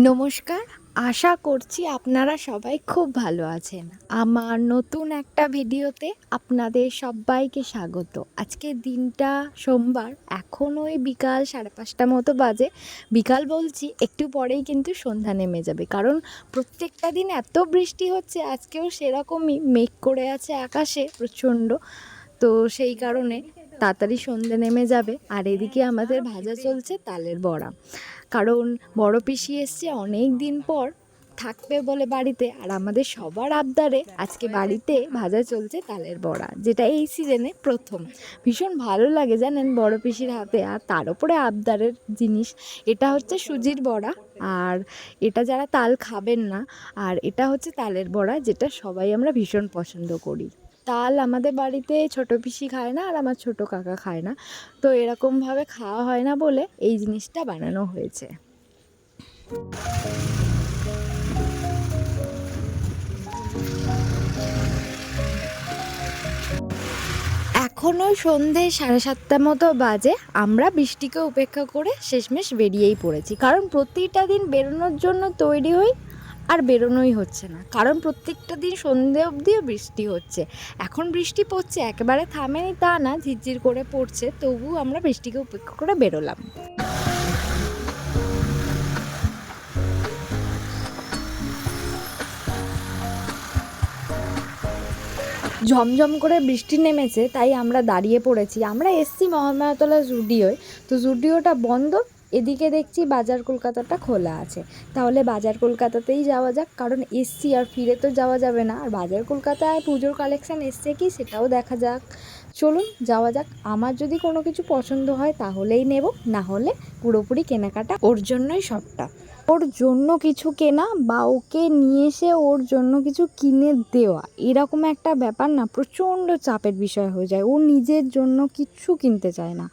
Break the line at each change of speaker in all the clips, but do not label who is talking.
নমস্কার, আশা করছি আপনারা সবাই খুব ভালো আছেন। আমার নতুন একটা ভিডিওতে আপনাদের সবাইকে স্বাগত। আজকে দিনটা সোমবার, এখন ওই বিকাল 5:30 মতো বাজে। বিকাল বলছি, একটু পরেই কিন্তু সন্ধ্যা নেমে যাবে, কারণ প্রত্যেকটা দিন এত বৃষ্টি হচ্ছে, আজকেও সেরকমই মেঘ করে আছে আকাশে প্রচণ্ড। তো সেই কারণে তাড়াতাড়ি সন্ধ্যে নেমে যাবে। আর এদিকে আমাদের ভাজা চলছে তালের বড়া, কারণ বড় পিসি এসছে অনেক দিন পর থাকবে বলে বাড়িতে, আর আমাদের সবার আবদারে আজকে বাড়িতে ভাজা চলছে তালের বড়া, যেটা এই সিজনে প্রথম। ভীষণ ভালো লাগে জানেন বড় পিসির হাতে, আর তার উপরে আবদারের জিনিস। এটা হচ্ছে সুজির বড়া, আর এটা যারা তাল খাবেন না, আর এটা হচ্ছে তালের বড়া, যেটা সবাই আমরা ভীষণ পছন্দ করি। তাল আমাদের বাড়িতে ছোট পিসি খায় না, আর আমার ছোট কাকা খায় না, তো এরকমভাবে খাওয়া হয় না বলে এই জিনিসটা বানানো হয়েছে। এখনও সন্ধে 7:30 মতো বাজে। আমরা বৃষ্টিকে উপেক্ষা করে শেষমেশ বেরিয়েই পড়েছি, কারণ প্রতিটা দিন বেরোনোর জন্য তৈরি হই আর বেরোনোই হচ্ছে না, কারণ প্রত্যেকটা দিন সন্ধে অবধিও বৃষ্টি হচ্ছে। এখন বৃষ্টি পড়ছে, একেবারে থামেনি তা না, ঝিরঝির করে পড়ছে, তবু আমরা বৃষ্টিকে উপেক্ষা করে বেরোলাম। ঝমঝম করে বৃষ্টি নেমেছে, তাই আমরা দাঁড়িয়ে পড়েছি। আমরা এসছি মহামায়াতলা জুডিওয়, তো জুডিওটা বন্ধ। এদিকে দেখছি বাজার কলকাতাটা খোলা আছে, তাহলে বাজার কলকাতাতেই যাওয়া যাক, কারণ এসছি আর ফিরে তো যাওয়া যাবে না। আর বাজার কলকাতায় পুজোর কালেকশান এসছে কি সেটাও দেখা যাক। চলুন যাওয়া যাক। আমার যদি কোনো কিছু পছন্দ হয় তাহলেই নেব, না হলে পুরোপুরি কেনাকাটা ওর জন্যই সবটা। ওর জন্য কিছু কেনা বা ওকে নিয়ে এসে ওর জন্য কিছু কিনে দেওয়া, এরকম একটা ব্যাপার না প্রচণ্ড চাপের বিষয় হয়ে যায়। ও নিজের জন্য কিচ্ছু কিনতে চায় না।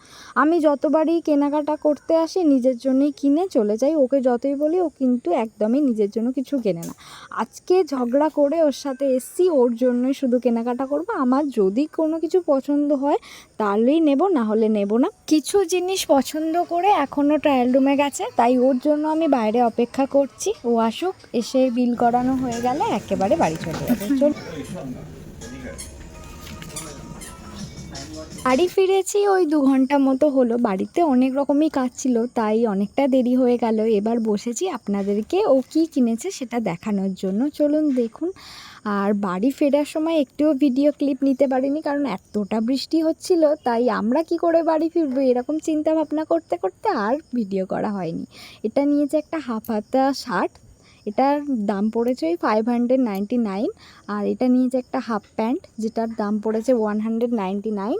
আমি যতবারই কেনাকাটা করতে আসি নিজের জন্যই কিনে চলে যাই, ওকে যতই বলি ও কিন্তু একদমই নিজের জন্য কিছু কেনে না। আজকে ঝগড়া করে ওর সাথে এসছি, ওর জন্যই শুধু কেনাকাটা করব। আমার যদি কোনো কিছু পছন্দ হয় তাহলেই নেব, না হলে নেব না। কিছু জিনিস পছন্দ করে এখনও ট্রায়াল রুমে গেছে, তাই ওর জন্য আমি বাইরে অপেক্ষা করছি। ও আসুক, এসে বিল করানো হয়ে গেলে একেবারে বাড়ি চলে যাবে। চল। বাড়ি ফিরেছি ওই 2 ঘন্টা মতো হলো। বাড়িতে অনেক রকমই কাজ ছিল, তাই অনেকটা দেরি হয়ে গেল। এবার বসেছি আপনাদেরকে ও কী কিনেছে সেটা দেখানোর জন্য। চলুন দেখুন। আর বাড়ি ফেরার সময় একটুও ভিডিও ক্লিপ নিতে পারিনি, কারণ এতটা বৃষ্টি হচ্ছিল, তাই আমরা কি করে বাড়ি ফিরবো এরকম চিন্তা ভাবনা করতে করতে আর ভিডিও করা হয়নি। এটা নিয়েছে একটা হাফ হাতা শার্ট, এটার দাম পড়েছে ওই 599। আর এটা নিয়েছে একটা হাফ প্যান্ট, যেটার দাম পড়েছে 199।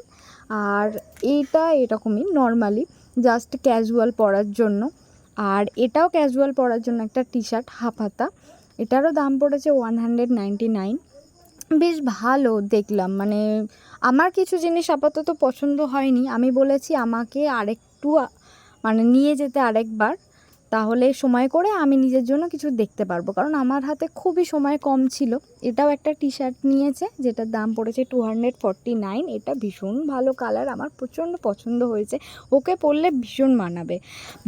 আর এইটা এরকমই নর্মালি জাস্ট ক্যাজুয়াল পরার জন্য। আর এটাও ক্যাজুয়াল পরার জন্য একটা টি শার্ট হাফ হাতা, এটারও দাম পড়েছে 199। বেশ ভালো দেখলাম, মানে আমার কিছু জিনিস আপাতত পছন্দ হয়নি। আমি বলেছি আমাকে আরেকটু মানে নিয়ে যেতে আরেকবার, তাহলে সময় করে আমি নিজের জন্য কিছু দেখতে পারবো, কারণ আমার হাতে খুবই সময় কম ছিল। এটাও একটা টি শার্ট নিয়েছে, যেটার দাম পড়েছে 249। এটা ভীষণ ভালো কালার, আমার প্রচণ্ড পছন্দ হয়েছে, ওকে পরলে ভীষণ মানাবে।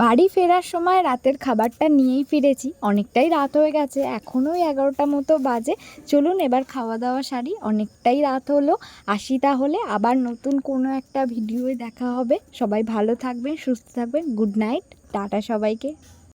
বাড়ি ফেরার সময় রাতের খাবারটা নিয়েই ফিরেছি, অনেকটাই রাত হয়ে গেছে, এখনও 11টা মতো বাজে। চলুন এবার খাওয়া দাওয়া সারি, অনেকটাই রাত হলো। আসি তাহলে, আবার নতুন কোনো একটা ভিডিওয়ে দেখা হবে। সবাই ভালো থাকবেন, সুস্থ থাকবেন। গুড নাইট, টাটা সবাইকে।